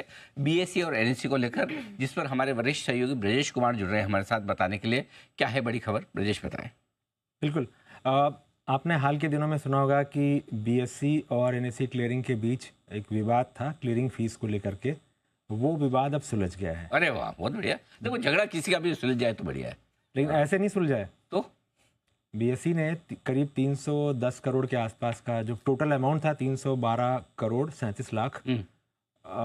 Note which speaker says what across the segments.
Speaker 1: है बीएसई और एनएसई को लेकर, जिस पर हमारे वरिष्ठ सहयोगी ब्रजेश कुमार जुड़ रहे हैं हमारे साथ बताने के लिए। क्या है बड़ी खबर, ब्रजेश बताएं।
Speaker 2: बिल्कुल। आपने हाल के दिनों में सुना होगा कि बीएसई और एनएसई क्लियरिंग के बीच एक विवाद था क्लियरिंग फीस को लेकर के। वो विवाद अब सुलझ गया है।
Speaker 1: अरे वाह, बहुत बढ़िया। देखो, झगड़ा किसी का भी सुलझ जाए तो बढ़िया है,
Speaker 2: लेकिन ऐसे नहीं सुलझा है।
Speaker 1: तो
Speaker 2: बीएसई ने करीब 310 करोड़ के आसपास का जो टोटल अमाउंट था, 312 करोड़ 37 लाख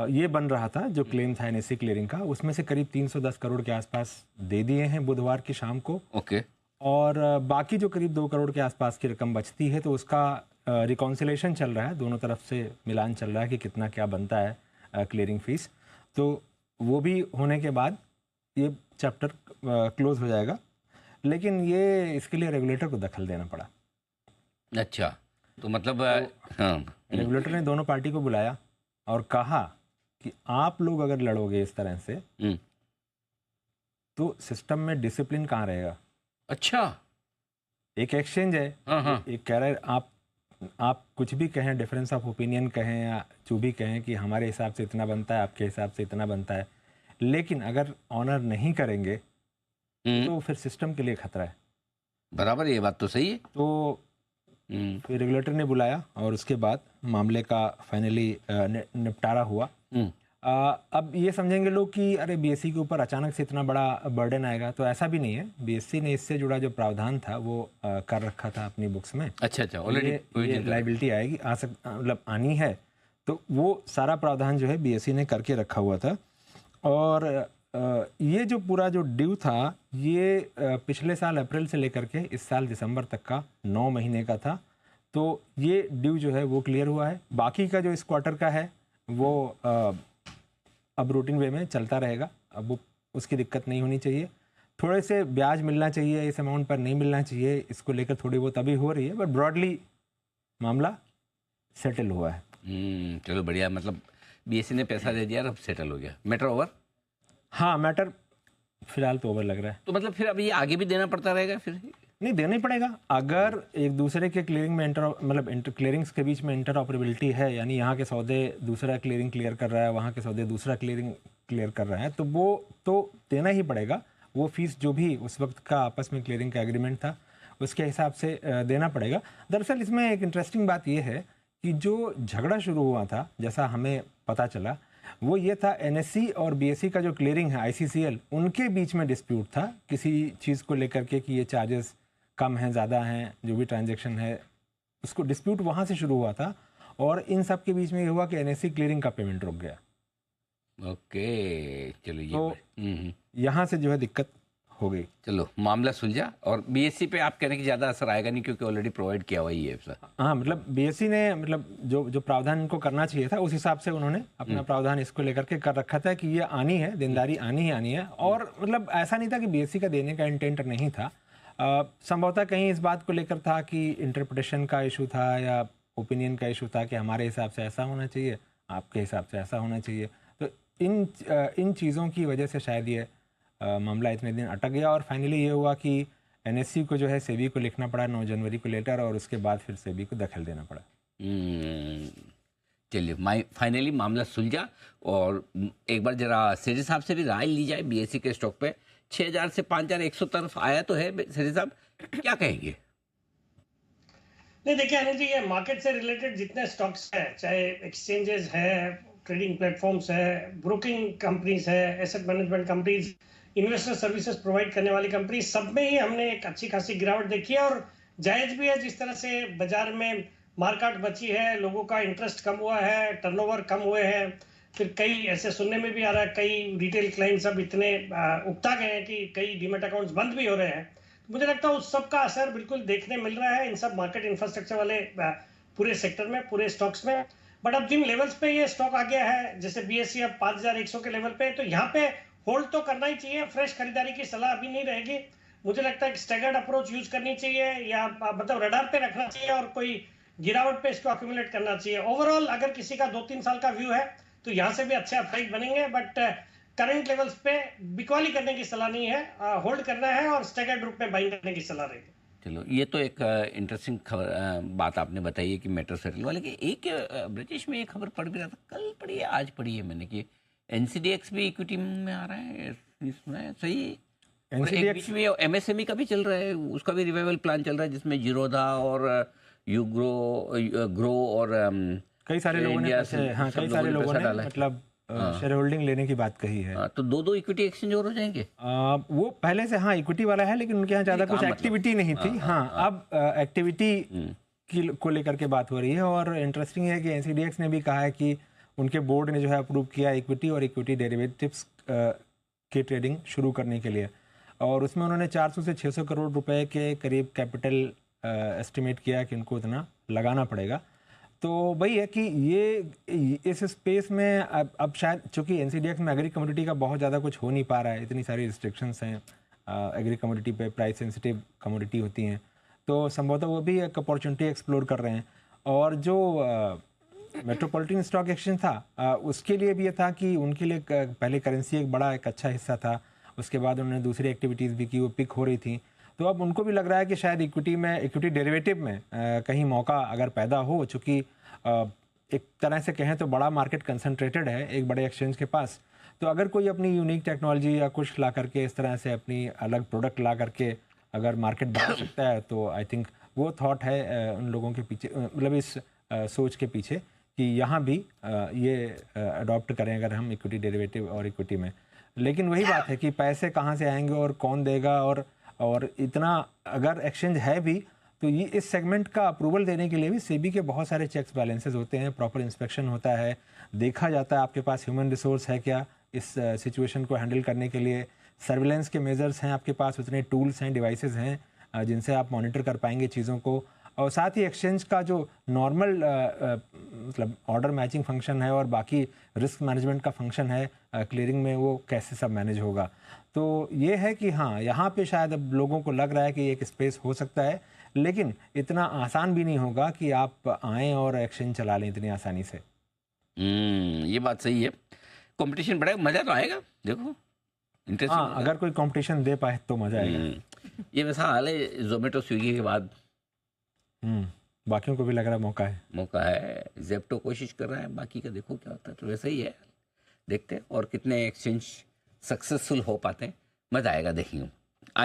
Speaker 2: ये बन रहा था जो क्लेम था एनएसई क्लियरिंग का, उसमें से करीब 310 करोड़ के आसपास दे दिए हैं बुधवार की शाम को।
Speaker 1: ओके।
Speaker 2: और बाकी जो करीब 2 करोड़ के आसपास की रकम बचती है, तो उसका रिकॉन्सिलेशन चल रहा है, दोनों तरफ से मिलान चल रहा है कि कितना क्या बनता है क्लियरिंग फीस। तो वो भी होने के बाद ये चैप्टर क्लोज हो जाएगा। लेकिन ये इसके लिए रेगुलेटर को दखल देना पड़ा।
Speaker 1: अच्छा, तो मतलब हाँ,
Speaker 2: रेगुलेटर ने दोनों पार्टी को बुलाया और कहा कि आप लोग अगर लड़ोगे इस तरह से तो सिस्टम में डिसिप्लिन कहाँ रहेगा।
Speaker 1: अच्छा,
Speaker 2: एक एक्सचेंज है।
Speaker 1: हाँ।
Speaker 2: एक कह रहे आप कुछ भी कहें, डिफरेंस ऑफ ओपिनियन कहें या जो भी कहें कि हमारे हिसाब से इतना बनता है, आपके हिसाब से इतना बनता है, लेकिन अगर ऑनर नहीं करेंगे तो फिर सिस्टम के लिए खतरा है।
Speaker 1: बराबर, ये बात तो सही है।
Speaker 2: तो फिर रेगुलेटर ने बुलाया और उसके बाद मामले का फाइनली निपटारा हुआ। अब ये समझेंगे लोग कि अरे बीएसई के ऊपर अचानक से इतना बड़ा बर्डन आएगा, तो ऐसा भी नहीं है। बीएसई ने इससे जुड़ा जो प्रावधान था वो कर रखा था अपनी बुक्स में।
Speaker 1: अच्छा, ऑलरेडी
Speaker 2: लाइबिलिटी आएगी, मतलब आनी है, तो वो सारा प्रावधान जो है बीएसई ने करके रखा हुआ था। और ये जो पूरा जो ड्यू था ये पिछले साल अप्रैल से लेकर के इस साल दिसंबर तक का 9 महीने का था। तो ये ड्यू जो है वो क्लियर हुआ है। बाकी का जो इस क्वार्टर का है वो अब रूटीन वे में चलता रहेगा। अब वो उसकी दिक्कत नहीं होनी चाहिए। थोड़े से ब्याज मिलना चाहिए, इस अमाउंट पर नहीं मिलना चाहिए, इसको लेकर थोड़ी बहुत अभी हो रही है, बट ब्रॉडली मामला सेटल हुआ है।
Speaker 1: चलो बढ़िया, मतलब बीएसई ने पैसा दे दिया, अब सेटल हो गया, मैटर ओवर।
Speaker 2: हाँ, मैटर फिलहाल तो ओवर लग रहा है।
Speaker 1: तो मतलब फिर अब ये आगे भी देना पड़ता रहेगा? फिर
Speaker 2: नहीं, देना ही पड़ेगा। अगर एक दूसरे के क्लियरिंग में क्लियरिंग्स के बीच में इंटर ऑपरेबिलिटी है, यानी यहाँ के सौदे दूसरा क्लियरिंग क्लियर कर रहा है, वहाँ के सौदे दूसरा क्लियरिंग क्लियर कर रहा है, तो वो तो देना ही पड़ेगा। वो फीस जो भी उस वक्त का आपस में क्लियरिंग का एग्रीमेंट था उसके हिसाब से देना पड़ेगा। दरअसल इसमें एक इंटरेस्टिंग बात यह है कि जो झगड़ा शुरू हुआ था, जैसा हमें पता चला, वो ये था एनएसई और बीएसई का जो क्लियरिंग है आईसीसीएल, उनके बीच में डिस्प्यूट था किसी चीज़ को लेकर के कि ये चार्जेस कम हैं, ज़्यादा हैं, जो भी ट्रांजैक्शन है उसको डिस्प्यूट वहाँ से शुरू हुआ था। और इन सब के बीच में ये हुआ कि एनएसई क्लियरिंग का पेमेंट रुक गया।
Speaker 1: ओके, चलो ये
Speaker 2: तो यहाँ से जो है दिक्कत हो गई।
Speaker 1: चलो मामला सुलझा। और बीएसई पे आप कहने की ज़्यादा असर आएगा नहीं क्योंकि ऑलरेडी प्रोवाइड किया हुआ ही है सर।
Speaker 2: हाँ, मतलब बीएसई ने मतलब जो प्रावधान इनको करना चाहिए था उस हिसाब से उन्होंने अपना प्रावधान इसको लेकर के कर रखा था कि ये आनी है, देनदारी आनी है। और मतलब ऐसा नहीं था कि बीएसई का देने का इंटेंट नहीं था। संभवतः कहीं इस बात को लेकर था कि इंटरप्रिटेशन का इशू था या ओपिनियन का इशू था कि हमारे हिसाब से ऐसा होना चाहिए, आपके हिसाब से ऐसा होना चाहिए। तो इन चीज़ों की वजह से शायद ये मामला इतने दिन अटक गया। और फाइनली ये हुआ कि एनएससी को जो है सेबी को लिखना पड़ा 9 जनवरी को लेटर, और उसके बाद फिर सेबी को दखल देना पड़ा।
Speaker 1: चलिए, फाइनली मामला सुलझा। और एक बार जरा सेठी साहब से भी राय ली जाए बीएसई के स्टॉक पे। 6000 से 5100 तरफ आया तो है, सेठी साहब क्या कहेंगे?
Speaker 3: नहीं, देखिए अनिल जी, ये मार्केट से रिलेटेड जितने स्टॉक्स हैं, चाहे एक्सचेंजेस है, ट्रेडिंग प्लेटफॉर्म्स है, ब्रोकिंग कंपनीज है, asset management companies, investor services provide करने वाली कंपनी, सब में ही हमने एक अच्छी खासी गिरावट देखी है। और जायज भी है, जिस तरह से बाजार में मार्केट बची है, लोगों का इंटरेस्ट कम हुआ है, टर्नओवर कम हुए हैं। फिर कई ऐसे सुनने में भी आ रहा है, कई रिटेल क्लाइंट्स अब इतने उकता गए हैं कि कई डीमैट अकाउंट्स बंद भी हो रहे हैं। मुझे लगता है उस सब का असर बिल्कुल देखने मिल रहा है इन सब मार्केट इंफ्रास्ट्रक्चर वाले पूरे सेक्टर में, पूरे स्टॉक्स में। बट अब जिन लेवल्स पे ये स्टॉक आ गया है, जैसे बीएसई अब 5100 के लेवल पे, तो यहाँ पे होल्ड तो करना ही चाहिए। फ्रेश खरीदारी की सलाह अभी नहीं रहेगी। मुझे लगता है कि स्टैगर्ड अप्रोच यूज करनी चाहिए, या मतलब रडार पे रखना चाहिए और कोई गिरावट पे इसको अक्यूमुलेट करना चाहिए। ओवरऑल अगर किसी का 2-3 साल का व्यू है तो यहाँ से भी अच्छे अपसाइड बनेंगे, बट करंट लेवल्स पे बिकवाली करने की सलाह नहीं है, होल्ड करना है और स्टैगर्ड रूप में बाइंग करने की सलाह रहेगी।
Speaker 1: चलो, ये तो एक इंटरेस्टिंग खबर बात आपने बताई है कि मेट्रो सेटल वाले की। एक ब्रिटिश में एक खबर पढ़ भी रहा था, कल पढ़ी है आज पढ़ी है मैंने, कि एनसीडीएक्स भी इक्विटी में आ रहा है इसमें, सही है। और एक
Speaker 2: NCDX
Speaker 1: बीच में एमएसएमई का भी चल रहा है, उसका भी रिवाइवल प्लान चल रहा है, जिसमें जीरोधा और ग्रो और
Speaker 2: कई सारे लोगों ने
Speaker 1: इंडिया
Speaker 2: पैसे, हाँ
Speaker 1: सब
Speaker 2: कई सारे लोगों
Speaker 1: पैसा
Speaker 2: ने
Speaker 1: डाला है।
Speaker 2: मतलब शेयर होल्डिंग लेने की बात कही है।
Speaker 1: तो दो इक्विटी एक्सचेंज और हो जाएंगे।
Speaker 2: वो पहले से हाँ इक्विटी वाला है, लेकिन उनके यहाँ ज़्यादा कुछ
Speaker 1: काम
Speaker 2: एक्टिविटी नहीं थी। हाँ अब एक्टिविटी की को लेकर के बात हो रही है। और इंटरेस्टिंग है कि एनसीडीएक्स ने भी कहा है कि उनके बोर्ड ने जो है अप्रूव किया इक्विटी और इक्विटी डेरिवेटिव्स की ट्रेडिंग शुरू करने के लिए। और उसमें उन्होंने 400 से 600 करोड़ रुपए के करीब कैपिटल एस्टिमेट किया कि उनको उतना लगाना पड़ेगा। तो वही है कि ये इस स्पेस में अब शायद चूंकि एनसीडीएक्स में एग्री कमोडिटी का बहुत ज़्यादा कुछ हो नहीं पा रहा है, इतनी सारी रिस्ट्रिक्शंस हैं एग्री कमोडिटी पे, प्राइस सेंसिटिव कमोडिटी होती हैं, तो संभवतः वो भी एक अपॉर्चुनिटी एक्सप्लोर कर रहे हैं। और जो मेट्रोपॉलिटन स्टॉक एक्सचेंज था उसके लिए भी ये था कि उनके लिए पहले करेंसी एक बड़ा एक अच्छा हिस्सा था, उसके बाद उन्होंने दूसरी एक्टिविटीज़ भी की, वो पिक हो रही थी। तो अब उनको भी लग रहा है कि शायद इक्विटी डेरिवेटिव में कहीं मौका अगर पैदा हो, चूँकि एक तरह से कहें तो बड़ा मार्केट कंसंट्रेटेड है एक बड़े एक्सचेंज के पास। तो अगर कोई अपनी यूनिक टेक्नोलॉजी या कुछ ला करके इस तरह से अपनी अलग प्रोडक्ट ला करके अगर मार्केट बढ़ा सकता है, तो आई थिंक वो थॉट है उन लोगों के पीछे, मतलब इस सोच के पीछे कि यहाँ भी ये अडॉप्ट करें अगर हम इक्विटी डेरिवेटिव और इक्विटी में। लेकिन वही बात है कि पैसे कहाँ से आएंगे और कौन देगा, और इतना अगर एक्सचेंज है भी तो ये इस सेगमेंट का अप्रूवल देने के लिए भी सेबी के बहुत सारे चेक्स बैलेंसेस होते हैं, प्रॉपर इंस्पेक्शन होता है, देखा जाता है आपके पास ह्यूमन रिसोर्स है क्या इस सिचुएशन को हैंडल करने के लिए, सर्विलेंस के मेजर्स हैं आपके पास, उतने टूल्स हैं, डिवाइसेस हैं जिनसे आप मॉनिटर कर पाएंगे चीज़ों को। और साथ ही एक्सचेंज का जो नॉर्मल मतलब ऑर्डर मैचिंग फंक्शन है और बाकी रिस्क मैनेजमेंट का फंक्शन है क्लियरिंग में, वो कैसे सब मैनेज होगा। तो ये है कि हाँ यहाँ पे शायद अब लोगों को लग रहा है कि एक स्पेस हो सकता है, लेकिन इतना आसान भी नहीं होगा कि आप आएँ और एक्सचेंज चला लें इतनी आसानी से।
Speaker 1: ये बात सही है, कंपटीशन बढ़ेगा, मज़ा तो आएगा, देखो इंटरेस्टिंग।
Speaker 2: हाँ अगर कोई कंपटीशन दे पाए तो मज़ा आएगा।
Speaker 1: ये वैसा हाल है जोमेटो स्विगी के बाद।
Speaker 2: बाकियों को भी लग रहा है मौका है।
Speaker 1: जेप्टो कोशिश कर रहा है, बाकी का देखो क्या होता है। तो वैसा ही है, देखते हैं और कितने एक्सचेंज सक्सेसफुल हो पाते हैं, मज़ा आएगा देखेंगे।